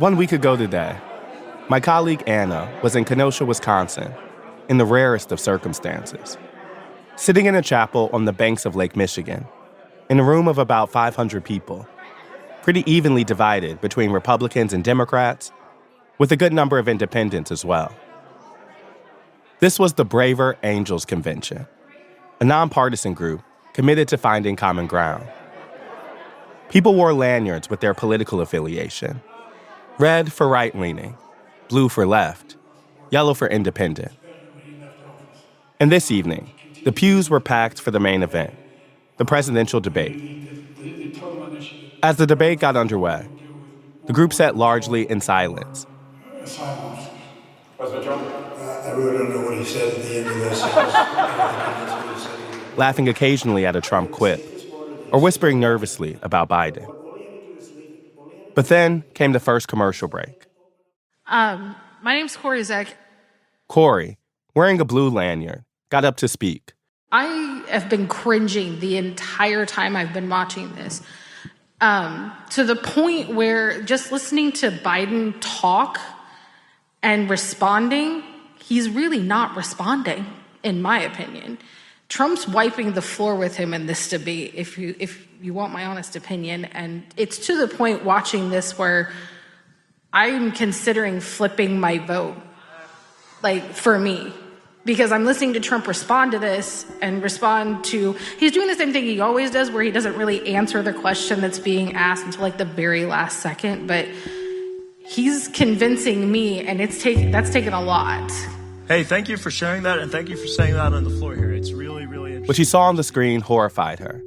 1 week ago today, my colleague Anna was in Kenosha, Wisconsin, in the rarest of circumstances, sitting in a chapel on the banks of Lake Michigan, in a room of about 500 people, pretty evenly divided between Republicans and Democrats, with a good number of independents as well. This was the Braver Angels Convention, a nonpartisan group committed to finding common ground. People wore lanyards with their political affiliation: red for right-leaning, blue for left, yellow for independent. And this evening, the pews were packed for the main event, the presidential debate. As the debate got underway, the group sat largely in silence. I really don't know what he said at the end of this. Laughing occasionally at a Trump quip, or whispering nervously about Biden. But then came the first commercial break. My name's Corey Zach. Corey, wearing a blue lanyard, got up to speak. I have been cringing the entire time I've been watching this. To the point where just listening to Biden talk and responding, he's really not responding, in my opinion. Trump's wiping the floor with him in this debate, if you want my honest opinion. And it's to the point watching this where I'm considering flipping my vote, for me. Because I'm listening to Trump respond to this and respond to... He's doing the same thing he always does, where he doesn't really answer the question that's being asked until, the very last second. But he's convincing me, and that's taken a lot. Hey, thank you for sharing that, and thank you for saying that on the floor here. It's really, really interesting. What she saw on the screen horrified her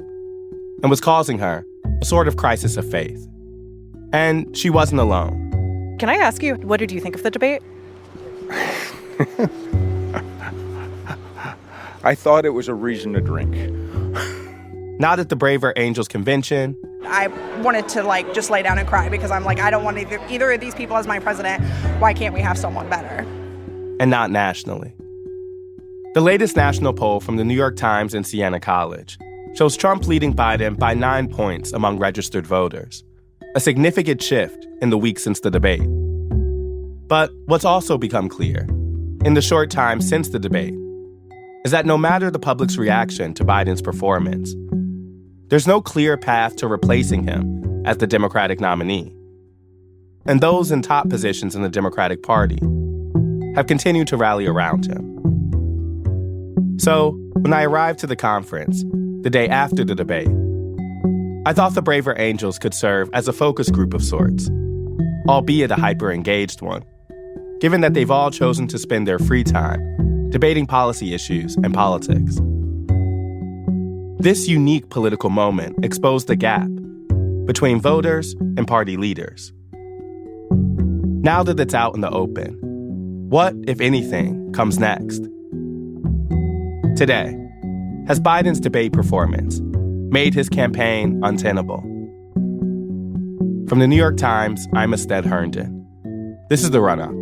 and was causing her a sort of crisis of faith. And she wasn't alone. Can I ask you, what did you think of the debate? I thought it was a reason to drink. Not at the Braver Angels Convention. I wanted to, just lay down and cry because I'm I don't want either of these people as my president. Why can't we have someone better? And not nationally. The latest national poll from the New York Times and Siena College shows Trump leading Biden by 9 points among registered voters, a significant shift in the week since the debate. But what's also become clear, in the short time since the debate, is that no matter the public's reaction to Biden's performance, there's no clear path to replacing him as the Democratic nominee. And those in top positions in the Democratic Party have continued to rally around him. So, when I arrived to the conference, the day after the debate, I thought the Braver Angels could serve as a focus group of sorts, albeit a hyper-engaged one, given that they've all chosen to spend their free time debating policy issues and politics. This unique political moment exposed the gap between voters and party leaders. Now that it's out in the open, what, if anything, comes next? Today, has Biden's debate performance made his campaign untenable? From the New York Times, I'm Astead Herndon. This is The Run-Up.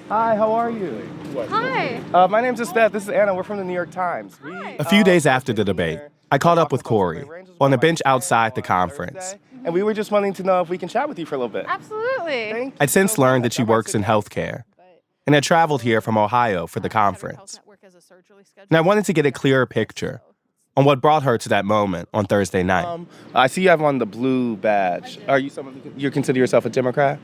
Hi, how are you? Hi. My name's Astead. This is Anna. We're from the New York Times. A few days after the debate, I caught up with Corey on a bench outside the conference. And we were just wanting to know if we can chat with you for a little bit. Absolutely. I'd since learned that she works in healthcare and had traveled here from Ohio for the conference. And I wanted to get a clearer picture on what brought her to that moment on Thursday night. I see you have on the blue badge. Are you someone you consider yourself a Democrat?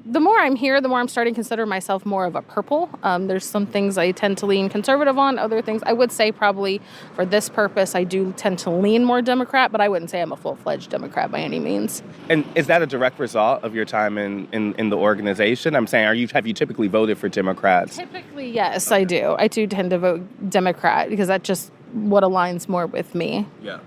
The more I'm here, the more I'm starting to consider myself more of a purple. There's some things I tend to lean conservative on. Other things I would say probably for this purpose, I do tend to lean more Democrat, but I wouldn't say I'm a full-fledged Democrat by any means. And is that a direct result of your time in the organization? I'm saying, have you typically voted for Democrats? Typically, yes, I do. I do tend to vote Democrat because that just what aligns more with me. Yeah.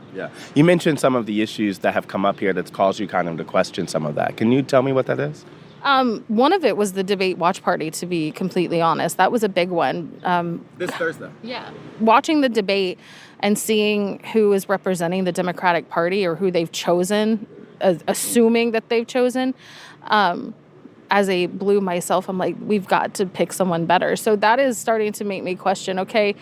You mentioned some of the issues that have come up here that's caused you kind of to question some of that. Can you tell me what that is? One of it was the debate watch party, to be completely honest. That was a big one. This Thursday? Yeah. Watching the debate and seeing who is representing the Democratic Party or who they've chosen, assuming that they've chosen, as a blue myself, I'm like, we've got to pick someone better. So that is starting to make me question, okay,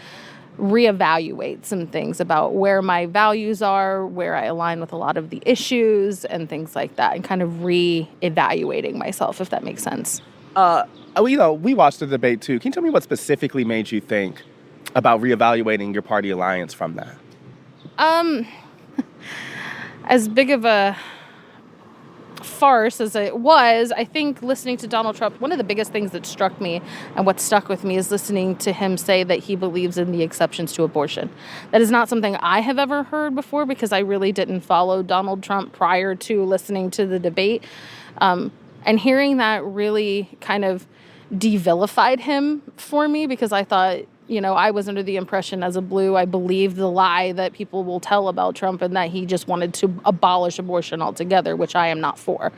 reevaluate some things about where my values are, where I align with a lot of the issues and things like that, and kind of reevaluating myself, if that makes sense. We watched the debate too. Can you tell me what specifically made you think about reevaluating your party alliance from that? As big of a farce as it was, I think listening to Donald Trump, one of the biggest things that struck me and what stuck with me is listening to him say that he believes in the exceptions to abortion. That is not something I have ever heard before because I really didn't follow Donald Trump prior to listening to the debate. And hearing that really kind of de-vilified him for me because I thought, I was under the impression as a blue, I believed the lie that people will tell about Trump and that he just wanted to abolish abortion altogether, which I am not for.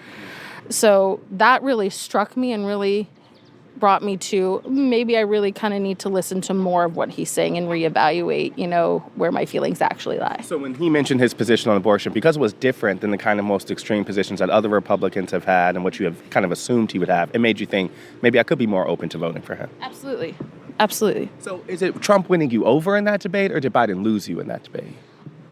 So that really struck me and really brought me to maybe I really kind of need to listen to more of what he's saying and reevaluate, where my feelings actually lie. So when he mentioned his position on abortion, because it was different than the kind of most extreme positions that other Republicans have had and what you have kind of assumed he would have, it made you think maybe I could be more open to voting for him. Absolutely. Absolutely. So is it Trump winning you over in that debate or did Biden lose you in that debate?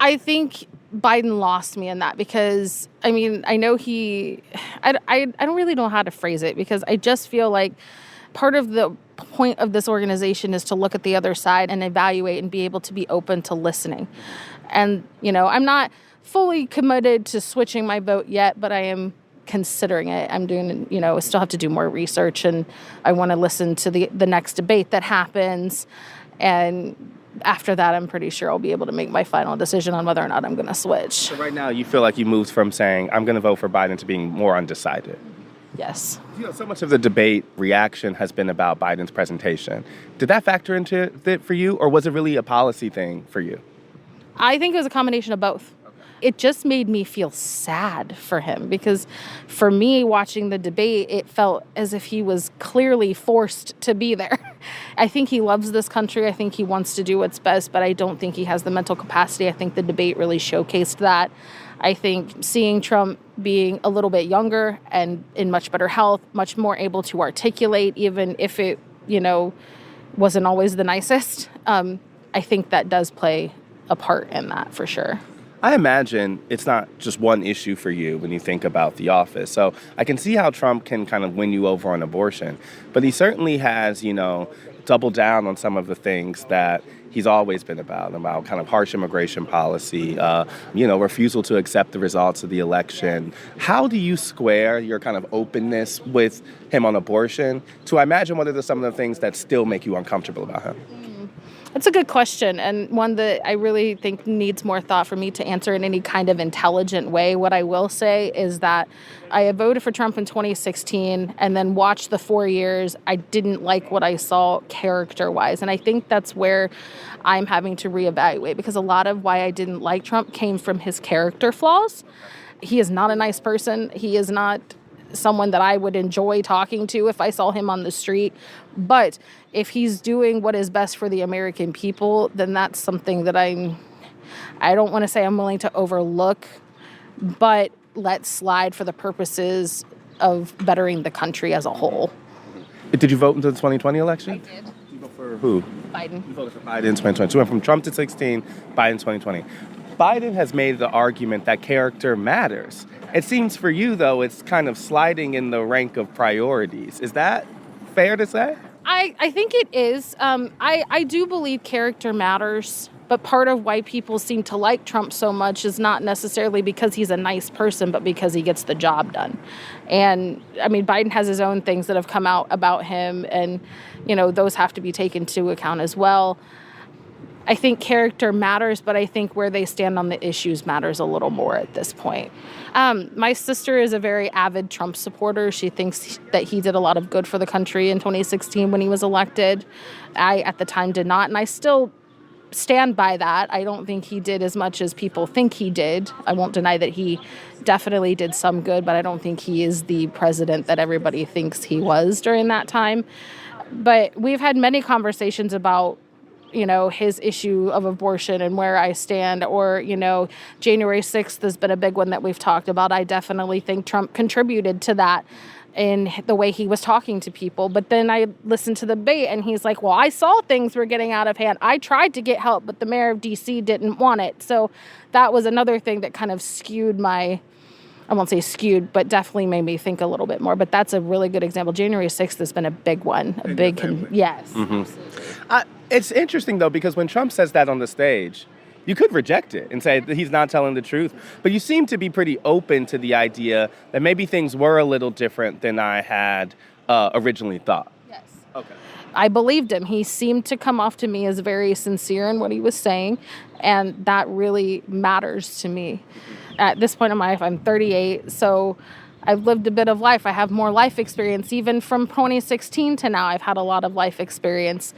I think Biden lost me in that because, I know I don't really know how to phrase it because I just feel like part of the point of this organization is to look at the other side and evaluate and be able to be open to listening. And, I'm not fully committed to switching my vote yet, but I am considering it. I'm doing, I still have to do more research and I want to listen to the next debate that happens. And after that, I'm pretty sure I'll be able to make my final decision on whether or not I'm going to switch. So right now you feel like you moved from saying, I'm going to vote for Biden to being more undecided. Yes. So much of the debate reaction has been about Biden's presentation. Did that factor into it for you or was it really a policy thing for you? I think it was a combination of both. It just made me feel sad for him because for me watching the debate, it felt as if he was clearly forced to be there. I think he loves this country. I think he wants to do what's best, but I don't think he has the mental capacity. I think the debate really showcased that. I think seeing Trump being a little bit younger and in much better health, much more able to articulate, even if it, wasn't always the nicest, I think that does play a part in that for sure. I imagine it's not just one issue for you when you think about the office. So I can see how Trump can kind of win you over on abortion, but he certainly has, doubled down on some of the things that he's always been about kind of harsh immigration policy, refusal to accept the results of the election. How do you square your kind of openness with him on abortion to, I imagine, what are some of the things that still make you uncomfortable about him? That's a good question, and one that I really think needs more thought for me to answer in any kind of intelligent way. What I will say is that I had voted for Trump in 2016 and then watched the 4 years. I didn't like what I saw character-wise, and I think that's where I'm having to reevaluate because a lot of why I didn't like Trump came from his character flaws. He is not a nice person. He is not someone that I would enjoy talking to if I saw him on the street. But if he's doing what is best for the American people, then that's something that I don't want to say I'm willing to overlook, but let slide for the purposes of bettering the country as a whole. Did you vote into the 2020 election? I did. You voted for who? Biden. You voted for Biden in 2020. So we went from Trump to 16, Biden 2020. Biden has made the argument that character matters. It seems for you, though, it's kind of sliding in the rank of priorities. Is that fair to say? I think it is. I do believe character matters, but part of why people seem to like Trump so much is not necessarily because he's a nice person, but because he gets the job done. And, Biden has his own things that have come out about him, and, those have to be taken into account as well. I think character matters, but I think where they stand on the issues matters a little more at this point. My sister is a very avid Trump supporter. She thinks that he did a lot of good for the country in 2016 when he was elected. I, at the time, did not, and I still stand by that. I don't think he did as much as people think he did. I won't deny that he definitely did some good, but I don't think he is the president that everybody thinks he was during that time. But we've had many conversations about his issue of abortion and where I stand, or, January 6th has been a big one that we've talked about. I definitely think Trump contributed to that. in the way he was talking to people. But then I listened to the debate, and he's like, well, I saw things were getting out of hand. I tried to get help, but the mayor of D.C. didn't want it. So that was another thing that kind of skewed I won't say skewed, but definitely made me think a little bit more. But that's a really good example. January 6th has been a big one. Yes. Mm-hmm. It's interesting, though, because when Trump says that on the stage, you could reject it and say that he's not telling the truth. But you seem to be pretty open to the idea that maybe things were a little different than I had originally thought. Yes. Okay. I believed him. He seemed to come off to me as very sincere in what he was saying, and that really matters to me. At this point in my life, I'm 38, so I've lived a bit of life. I have more life experience. Even from 2016 to now, I've had a lot of life experience.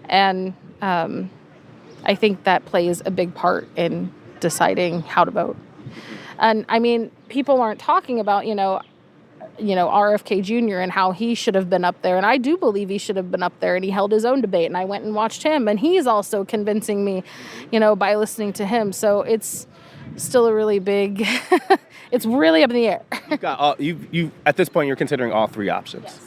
And I think that plays a big part in deciding how to vote. And I mean, people aren't talking about, RFK Jr. and how he should have been up there. And I do believe he should have been up there, and he held his own debate, and I went and watched him, and he's also convincing me, by listening to him. So it's still a really big, it's really up in the air. You at this point, you're considering all three options. Yes,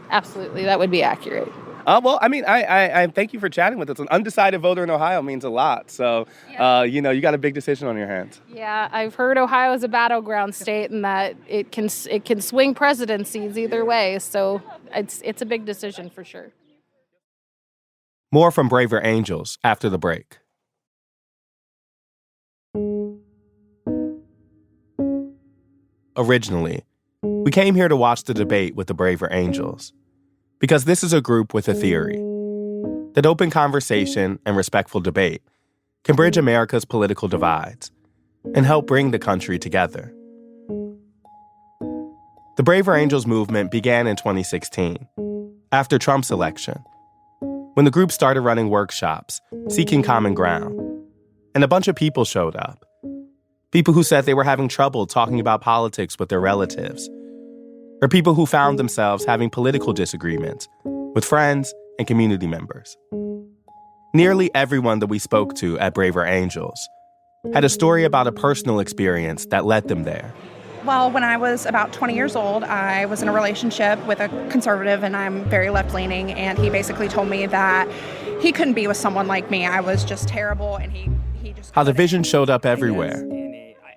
absolutely. That would be accurate. Well, I mean, I thank you for chatting with us. An undecided voter in Ohio means a lot. So, you got a big decision on your hands. Yeah, I've heard Ohio is a battleground state and that it can swing presidencies either way. So it's a big decision for sure. More from Braver Angels after the break. Originally, we came here to watch the debate with the Braver Angels, because this is a group with a theory that open conversation and respectful debate can bridge America's political divides and help bring the country together. The Braver Angels movement began in 2016, after Trump's election, when the group started running workshops, seeking common ground, and a bunch of people showed up. People who said they were having trouble talking about politics with their relatives, or people who found themselves having political disagreements with friends and community members. Nearly everyone that we spoke to at Braver Angels had a story about a personal experience that led them there. Well, when I was about 20 years old, I was in a relationship with a conservative, and I'm very left-leaning, and he basically told me that he couldn't be with someone like me. I was just terrible, and he just... How division showed up everywhere.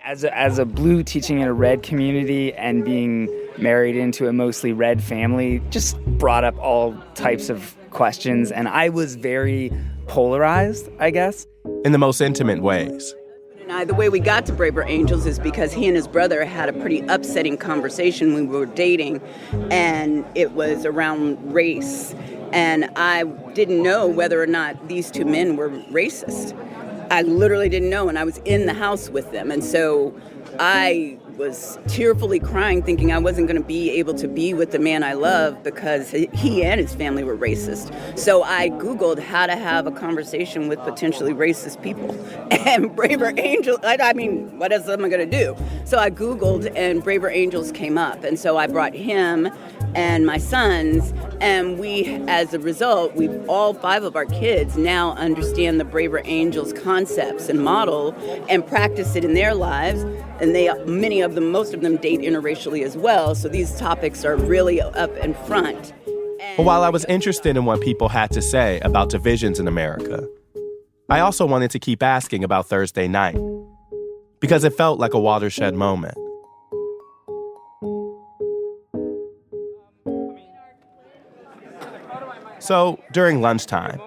As a blue teaching in a red community and being married into a mostly red family just brought up all types of questions, and I was very polarized, I guess. In the most intimate ways. The way we got to Braver Angels is because he and his brother had a pretty upsetting conversation when we were dating, and it was around race. And I didn't know whether or not these two men were racist. I literally didn't know, and I was in the house with them. And so I was tearfully crying, thinking I wasn't going to be able to be with the man I love because he and his family were racist. So I Googled how to have a conversation with potentially racist people. And Braver Angels, I mean, what else am I going to do? So I Googled, and Braver Angels came up. And so I brought him and my sons, and we, as a result, all 5 of our kids now understand the Braver Angels concepts and model and practice it in their lives. And most of them date interracially as well. So these topics are really up in front. But while I was interested in what people had to say about divisions in America, I also wanted to keep asking about Thursday night, because it felt like a watershed moment. So, during lunchtime,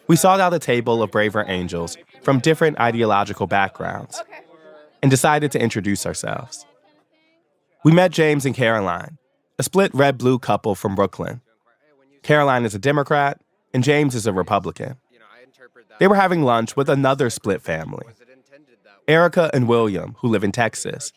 we sought out a table of Braver Angels from different ideological backgrounds and decided to introduce ourselves. We met James and Caroline, a split red-blue couple from Brooklyn. Caroline is a Democrat, and James is a Republican. They were having lunch with another split family, Erica and William, who live in Texas,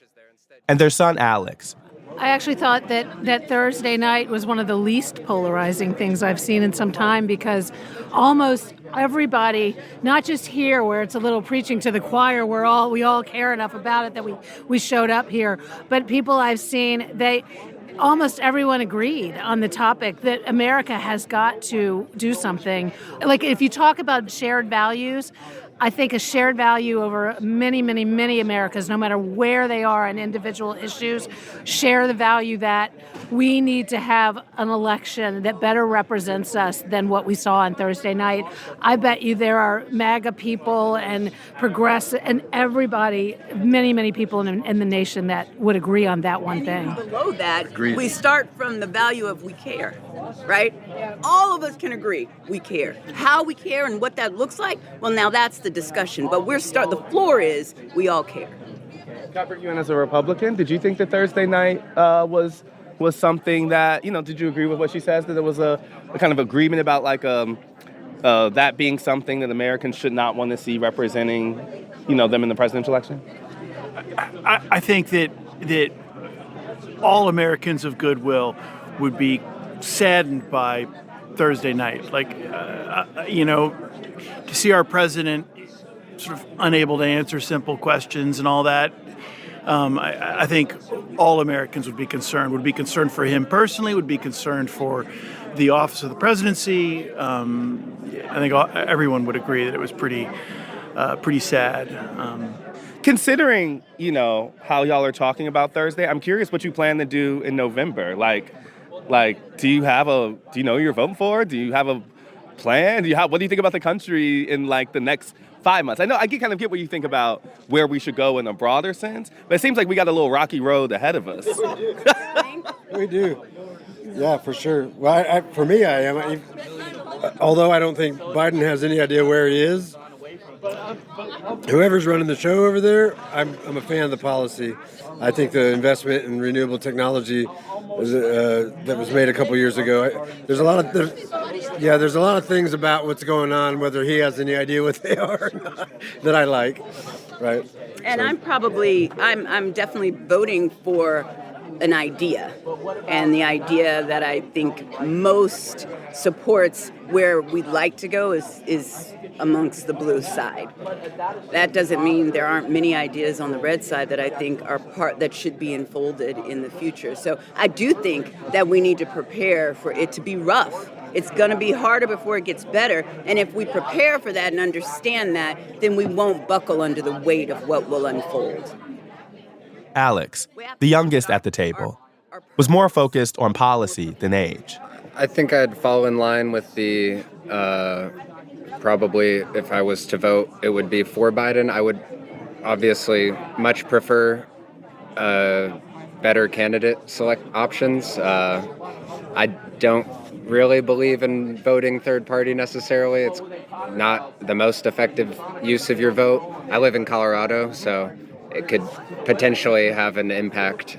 and their son Alex. I actually thought that Thursday night was one of the least polarizing things I've seen in some time, because almost everybody, not just here where it's a little preaching to the choir, we all care enough about it that we showed up here, but people I've seen, almost everyone agreed on the topic that America has got to do something. Like, if you talk about shared values, I think a shared value over many, many, many Americans, no matter where they are on individual issues, share the value that we need to have an election that better represents us than what we saw on Thursday night. I bet you there are MAGA people and progressive and everybody, many, many people in the nation that would agree on that one thing. Below that, we start from the value of we care, right? All of us can agree we care. How we care and what that looks like, well, now that's the discussion. But the floor is we all care. Robert, you in as a Republican, did you think that Thursday night was something that, did you agree with what she says, that there was a kind of agreement about like that being something that Americans should not want to see representing, them in the presidential election? I think that all Americans of goodwill would be saddened by Thursday night. To see our president sort of unable to answer simple questions and all that, I think all Americans would be concerned for him personally, would be concerned for the office of the presidency. I think everyone would agree that it was pretty sad. Considering, how y'all are talking about Thursday, I'm curious what you plan to do in November. Like, do you know who you're voting for? Do you have a plan? What do you think about the country in like the next 5 months? I know I kind of get what you think about where we should go in a broader sense, but it seems like we got a little rocky road ahead of us. We do. Yeah, for sure. Well, for me, I am. Although I don't think Biden has any idea where he is, whoever's running the show over there, I'm a fan of the policy. I think the investment in renewable technology that was made a couple years ago. There's a lot of things about what's going on, whether he has any idea what they are or not, that I like, right? And I'm definitely voting for an idea, and the idea that I think most supports where we'd like to go is amongst the blue side. That doesn't mean there aren't many ideas on the red side that I think are that should be unfolded in the future. So I do think that we need to prepare for it to be rough. It's going to be harder before it gets better, and if we prepare for that and understand that, then we won't buckle under the weight of what will unfold. Alex, the youngest at the table, was more focused on policy than age. I think I'd fall in line with the, probably if I was to vote, it would be for Biden. I would obviously much prefer better candidate select options. I don't really believe in voting third party necessarily. It's not the most effective use of your vote. I live in Colorado, so it could potentially have an impact.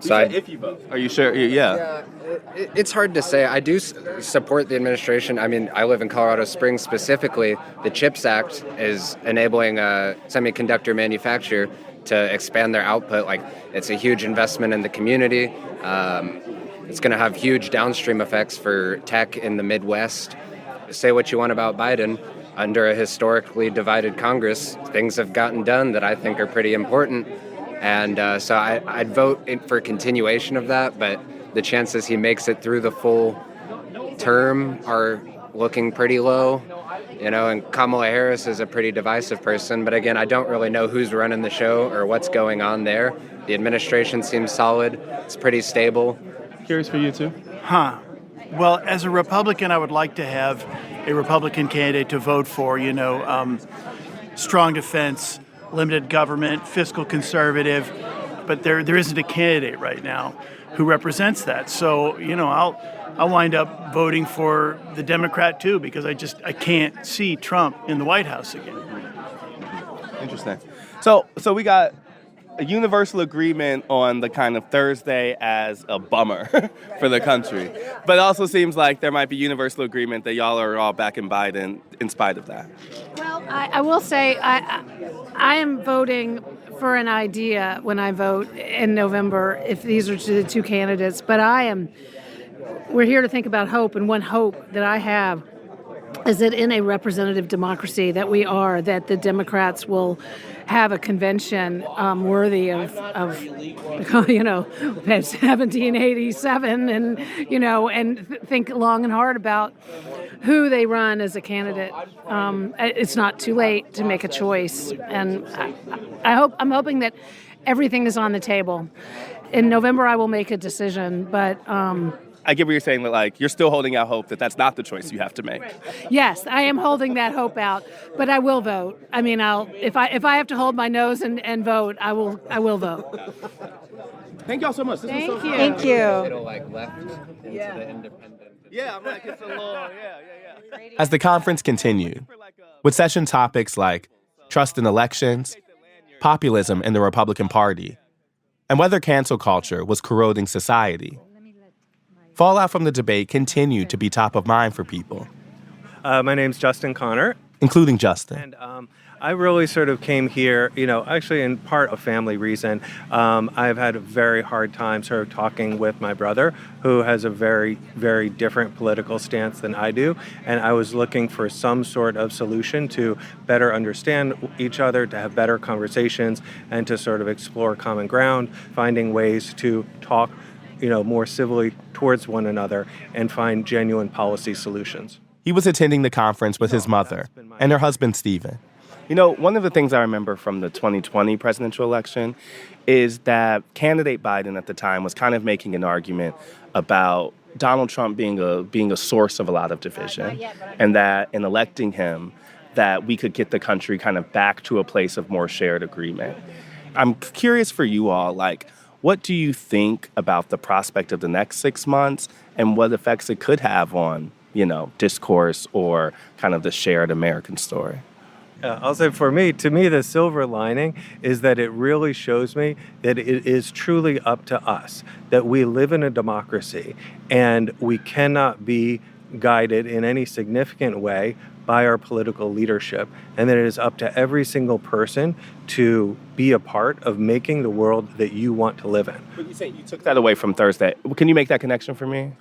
If you vote. Are you sure? Yeah. It's hard to say. I do support the administration. I mean, I live in Colorado Springs specifically. The CHIPS Act is enabling a semiconductor manufacturer to expand their output. Like, it's a huge investment in the community. It's going to have huge downstream effects for tech in the Midwest. Say what you want about Biden. Under a historically divided Congress, things have gotten done that I think are pretty important. And so I'd vote for continuation of that, but the chances he makes it through the full term are looking pretty low. And Kamala Harris is a pretty divisive person, but again, I don't really know who's running the show or what's going on there. The administration seems solid. It's pretty stable. Curious for you too. Well, as a Republican, I would like to have a Republican candidate to vote for, strong defense, limited government, fiscal conservative, but there isn't a candidate right now who represents that. So, I'll wind up voting for the Democrat too, because I can't see Trump in the White House again. Interesting. So we got a universal agreement on the kind of Thursday as a bummer for the country. But it also seems like there might be universal agreement that y'all are all backing Biden in spite of that. Well, I will say I am voting for an idea when I vote in November if these are the two candidates. But we're here to think about hope, and one hope that I have is it in a representative democracy that we are, that the Democrats will have a convention worthy of 1787 and, think long and hard about who they run as a candidate. It's not too late to make a choice. And I'm hoping that everything is on the table. In November, I will make a decision, but I get what you're saying, that you're still holding out hope that that's not the choice you have to make. yes, I am holding that hope out, but I will vote. I mean, if I have to hold my nose and vote, I will vote. Thank y'all so much. Thank you. Thank you. It'll left into the independent. Yeah, I'm it's a little, yeah. As the conference continued, with session topics like trust in elections, populism in the Republican Party, and whether cancel culture was corroding society, fallout from the debate continued to be top of mind for people. My name's Justin Connor. Including Justin. And I really sort of came here, actually in part a family reason. I've had a very hard time sort of talking with my brother, who has a very, very different political stance than I do. And I was looking for some sort of solution to better understand each other, to have better conversations, and to sort of explore common ground, finding ways to talk more civilly towards one another and find genuine policy solutions. He was attending the conference with his mother and her husband, Stephen. One of the things I remember from the 2020 presidential election is that candidate Biden at the time was kind of making an argument about Donald Trump being a source of a lot of division, and that in electing him, that we could get the country kind of back to a place of more shared agreement. I'm curious for you all, what do you think about the prospect of the next 6 months and what effects it could have on, discourse or kind of the shared American story? I'll say to me, the silver lining is that it really shows me that it is truly up to us, that we live in a democracy and we cannot be guided in any significant way by our political leadership, and that it is up to every single person to be a part of making the world that you want to live in. But you say you took that away from Thursday. Can you make that connection for me?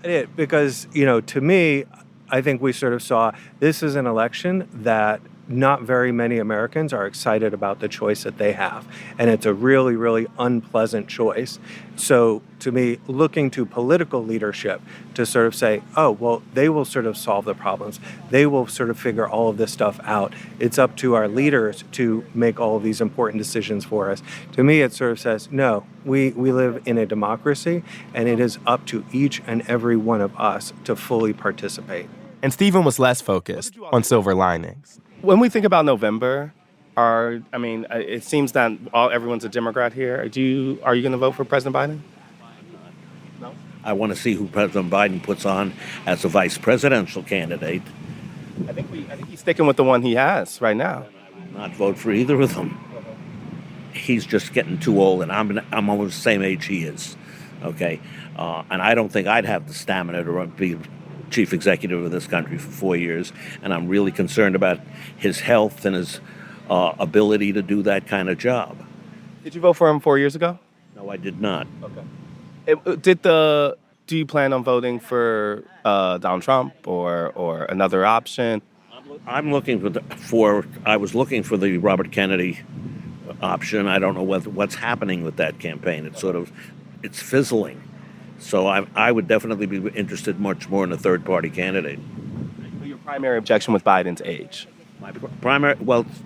I did, because, to me, I think we sort of saw this is an election that not very many Americans are excited about the choice that they have. And it's a really, really unpleasant choice. So to me, looking to political leadership to sort of say, oh, well, they will sort of solve the problems. They will sort of figure all of this stuff out. It's up to our leaders to make all of these important decisions for us. To me, it sort of says, no, we live in a democracy, and it is up to each and every one of us to fully participate. And Stephen was less focused on silver linings. When we think about November, it seems that everyone's a Democrat here. Are you going to vote for President Biden? No. I want to see who President Biden puts on as a vice presidential candidate. I think he's sticking with the one he has right now. Not vote for either of them. He's just getting too old, and I'm almost the same age he is. Okay, and I don't think I'd have the stamina to be chief executive of this country for 4 years, and I'm really concerned about his health and his ability to do that kind of job. Did you vote for him 4 years ago? No, I did not. Okay. Do you plan on voting for Donald Trump or another option? I'm looking I was looking for the Robert Kennedy option. I don't know what's happening with that campaign. It's fizzling. So I would definitely be interested much more in a third-party candidate. Your primary objection with Biden's age? My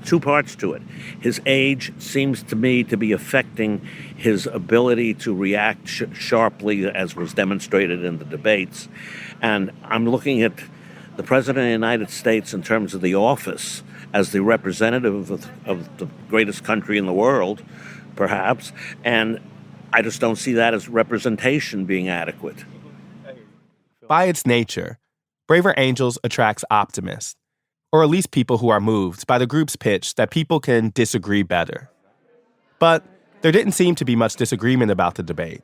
two parts to it. His age seems to me to be affecting his ability to react sharply, as was demonstrated in the debates. And I'm looking at the President of the United States in terms of the office as the representative of the greatest country in the world, perhaps, and I just don't see that as representation being adequate. By its nature, Braver Angels attracts optimists, or at least people who are moved by the group's pitch that people can disagree better. But there didn't seem to be much disagreement about the debate,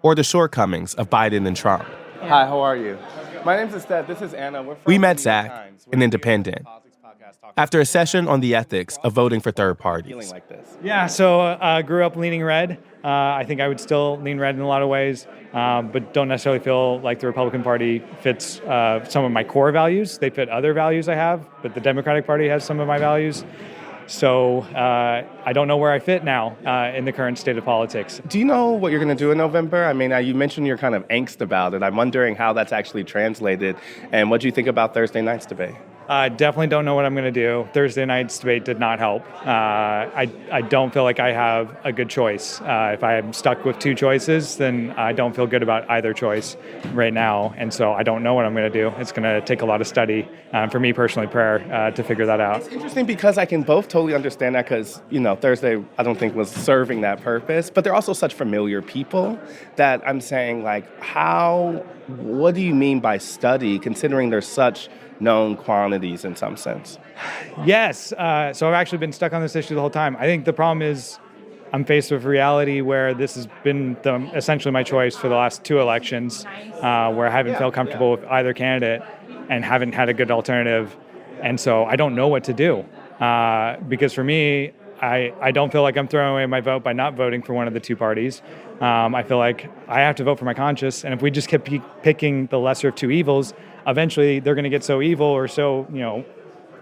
or the shortcomings of Biden and Trump. Hi, how are you? My name's Estette. This is Anna. We met Zach, an independent, after a session on the ethics of voting for third parties. Yeah, so I grew up leaning red. I think I would still lean red in a lot of ways, but don't necessarily feel like the Republican Party fits some of my core values. They fit other values I have, but the Democratic Party has some of my values. So I don't know where I fit now in the current state of politics. Do you know what you're going to do in November? I mean, you mentioned your kind of angst about it. I'm wondering how that's actually translated. And what do you think about Thursday night's debate? Definitely don't know what I'm going to do. Thursday night's debate did not help. I don't feel like I have a good choice. If I am stuck with two choices, then I don't feel good about either choice right now. And so I don't know what I'm going to do. It's going to take a lot of study, for me personally, prayer, to figure that out. It's interesting because I can both totally understand that because, Thursday I don't think was serving that purpose. But they're also such familiar people that I'm saying, what do you mean by study, considering there's such known quantities in some sense? Yes. So I've actually been stuck on this issue the whole time. I think the problem is I'm faced with reality where this has been essentially my choice for the last two elections, where I haven't felt comfortable with either candidate and haven't had a good alternative. And so I don't know what to do. Because for me, I don't feel like I'm throwing away my vote by not voting for one of the two parties. I feel like I have to vote for my conscience. And if we just keep picking the lesser of two evils, eventually they're going to get so evil or so,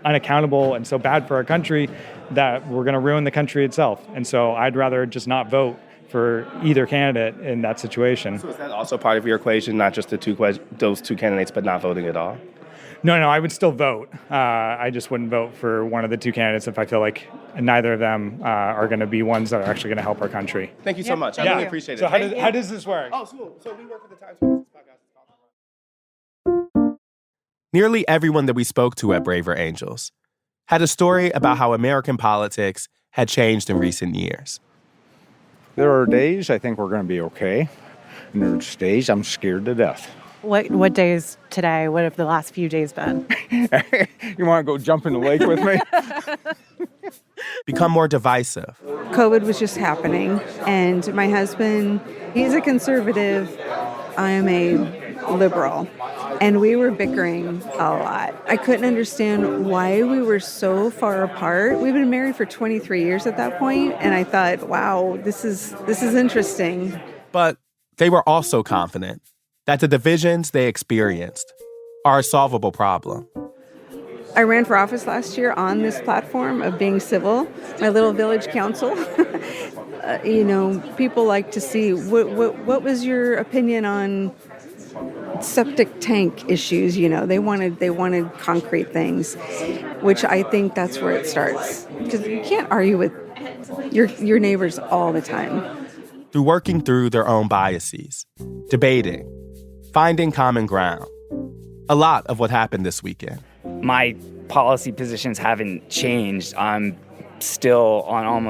unaccountable and so bad for our country that we're going to ruin the country itself. And so I'd rather just not vote for either candidate in that situation. So is that also part of your equation, not just those two candidates, but not voting at all? No, I would still vote. I just wouldn't vote for one of the two candidates if I feel like neither of them are going to be ones that are actually going to help our country. Thank you so much. I really appreciate it. So how does this work? Oh, so we work for the Times Business Podcast. Nearly everyone that we spoke to at Braver Angels had a story about how American politics had changed in recent years. There are days I think we're going to be okay, and there's days I'm scared to death. What day is today? What have the last few days been? You want to go jump in the lake with me? Become more divisive. COVID was just happening, and my husband, he's a conservative. I am a liberal. And we were bickering a lot. I couldn't understand why we were so far apart. We've been married for 23 years at that point, and I thought, wow, this is interesting. But they were also confident that the divisions they experienced are a solvable problem. I ran for office last year on this platform of being civil, my little village council. People like to see what was your opinion on septic tank issues. They wanted concrete things, which I think that's where it starts, because you can't argue with your neighbors all the time. Through working through their own biases, debating, finding common ground, a lot of what happened this weekend. My policy positions haven't changed. I'm still on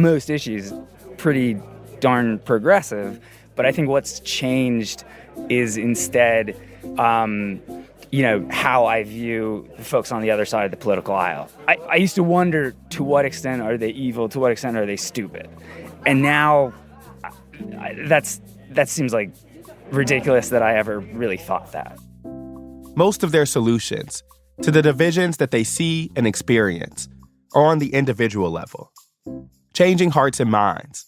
most issues pretty darn progressive, but I think what's changed is instead, how I view the folks on the other side of the political aisle. I used to wonder, to what extent are they evil? To what extent are they stupid? And now that seems like ridiculous that I ever really thought that. Most of their solutions to the divisions that they see and experience are on the individual level, changing hearts and minds,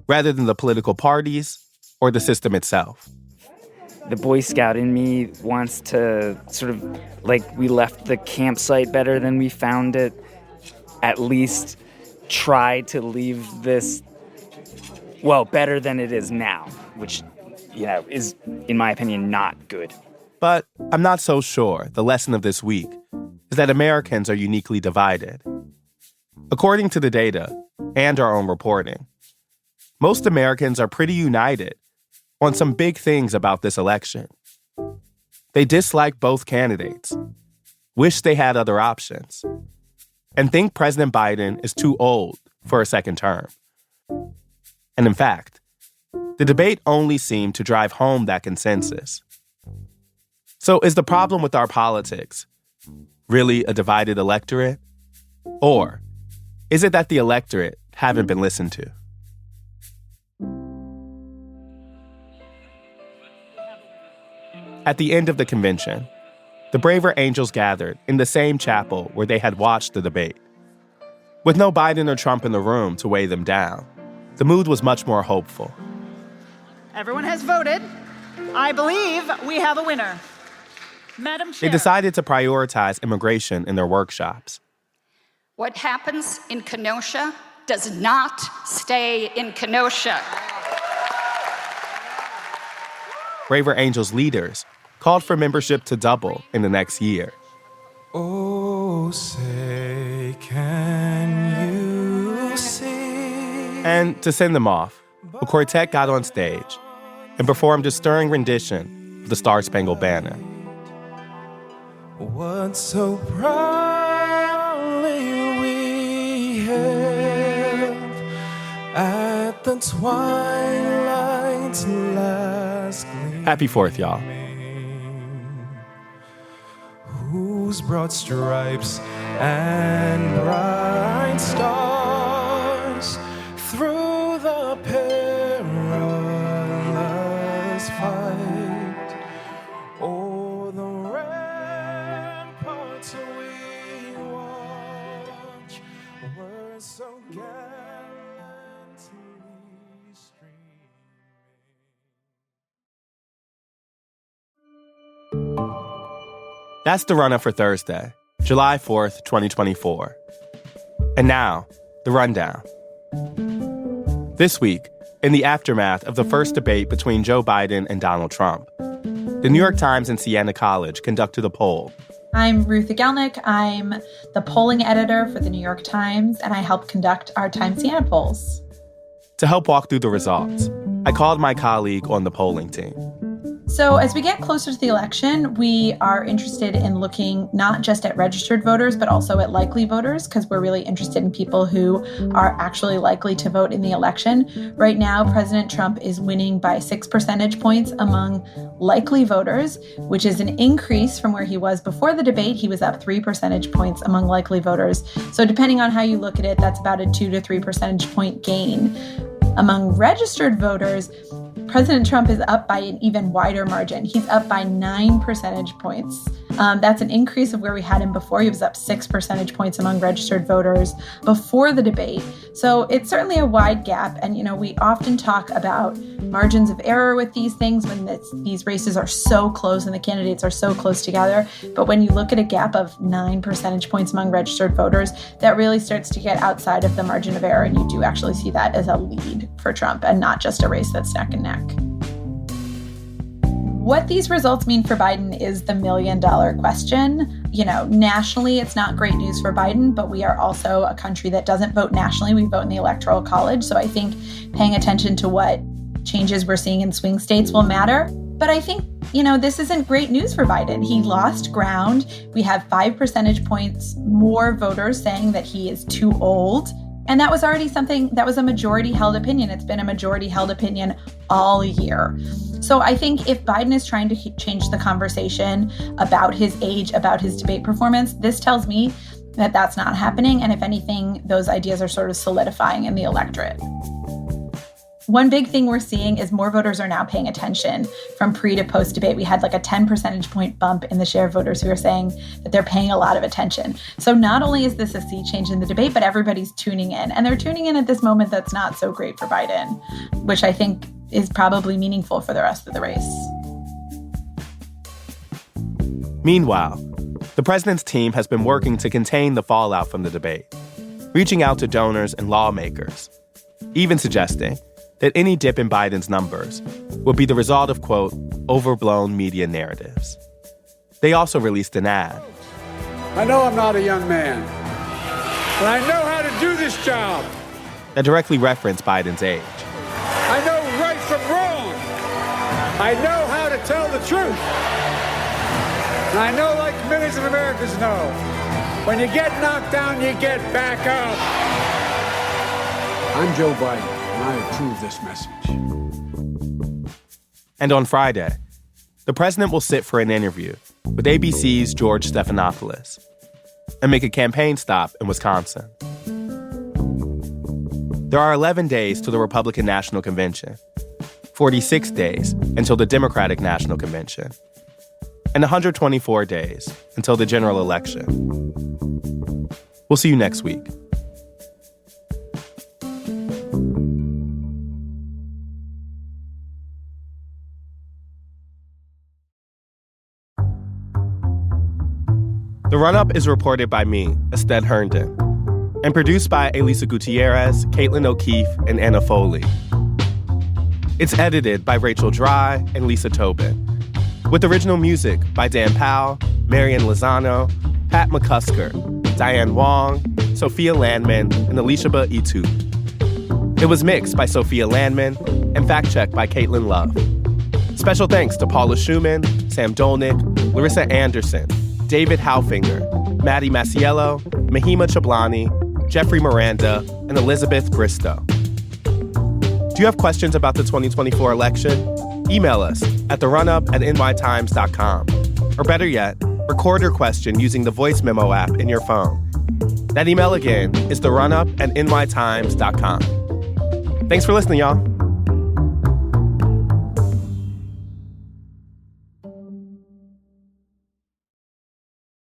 rather than the political parties or the system itself. The Boy Scout in me wants to sort of, we left the campsite better than we found it, at least try to leave this, better than it is now, which, is, in my opinion, not good. But I'm not so sure the lesson of this week is that Americans are uniquely divided. According to the data and our own reporting, most Americans are pretty united on some big things about this election. They dislike both candidates, wish they had other options, and think President Biden is too old for a second term. And in fact, the debate only seemed to drive home that consensus. So is the problem with our politics really a divided electorate? Or is it that the electorate haven't been listened to? At the end of the convention, the braver angels gathered in the same chapel where they had watched the debate. With no Biden or Trump in the room to weigh them down, the mood was much more hopeful. Everyone has voted. I believe we have a winner. Madam Chair. They decided to prioritize immigration in their workshops. What happens in Kenosha does not stay in Kenosha. Braver Angels leaders called for membership to double in the next year. Oh, say, can you see? And to send them off, the quartet got on stage and performed a stirring rendition of the Star-Spangled Banner. What so proudly we hailed at the twilight's last gleam. Happy 4th, y'all. Whose broad stripes and bright stars through the perilous fight o'er the ramparts we watch were so gallantly streaming. That's the run-up for Thursday, July 4th, 2024. And now, the rundown. This week, in the aftermath of the first debate between Joe Biden and Donald Trump, the New York Times and Siena College conducted a poll. I'm Ruth Agelnick. I'm the polling editor for the New York Times, and I help conduct our Times Siena polls. To help walk through the results, I called my colleague on the polling team. So as we get closer to the election, we are interested in looking not just at registered voters, but also at likely voters, because we're really interested in people who are actually likely to vote in the election. Right now, President Trump is winning by 6 percentage points among likely voters, which is an increase from where he was before the debate. He was up 3 percentage points among likely voters. So depending on how you look at it, that's about a 2 to 3 percentage point gain. Among registered voters, President Trump is up by an even wider margin. He's up by 9 percentage points. That's an increase of where we had him before. He was up 6 percentage points among registered voters before the debate. So it's certainly a wide gap. And, we often talk about margins of error with these things when these races are so close and the candidates are so close together. But when you look at a gap of 9 percentage points among registered voters, that really starts to get outside of the margin of error. And you do actually see that as a lead for Trump and not just a race that's neck and neck. What these results mean for Biden is the million-dollar question. Nationally, it's not great news for Biden, but we are also a country that doesn't vote nationally. We vote in the Electoral College. So I think paying attention to what changes we're seeing in swing states will matter. But I think, this isn't great news for Biden. He lost ground. We have 5 percentage points more voters saying that he is too old. And that was already something that was a majority-held opinion. It's been a majority-held opinion all year. So I think if Biden is trying to change the conversation about his age, about his debate performance, this tells me that that's not happening. And if anything, those ideas are sort of solidifying in the electorate. One big thing we're seeing is more voters are now paying attention from pre to post debate. We had like a 10 percentage point bump in the share of voters who are saying that they're paying a lot of attention. So not only is this a sea change in the debate, but everybody's tuning in. And they're tuning in at this moment that's not so great for Biden, which I think is probably meaningful for the rest of the race. Meanwhile, the president's team has been working to contain the fallout from the debate, reaching out to donors and lawmakers, even suggesting that any dip in Biden's numbers would be the result of, quote, overblown media narratives. They also released an ad. I know I'm not a young man, but I know how to do this job. That directly referenced Biden's age. I know right from wrong. I know how to tell the truth. And I know, like millions of Americans know, when you get knocked down, you get back up. I'm Joe Biden. I approve this message. And on Friday, the president will sit for an interview with ABC's George Stephanopoulos and make a campaign stop in Wisconsin. There are 11 days to the Republican National Convention, 46 days until the Democratic National Convention. and 124 days until the general election. We'll see you next week. The Run-Up is reported by me, Ested Herndon, and produced by Elisa Gutierrez, Caitlin O'Keefe, and Anna Foley. It's edited by Rachel Dry and Lisa Tobin, with original music by Dan Powell, Marian Lozano, Pat McCusker, Diane Wong, Sophia Landman, and Elishaba Itu. It was mixed by Sophia Landman and fact-checked by Caitlin Love. Special thanks to Paula Schumann, Sam Dolnick, Larissa Anderson, David Haufinger, Maddie Masiello, Mahima Chablani, Jeffrey Miranda, and Elizabeth Bristow. Do you have questions about the 2024 election? Email us at therunup@nytimes.com. Or better yet, record your question using the voice memo app in your phone. That email again is therunup@nytimes.com. Thanks for listening, y'all.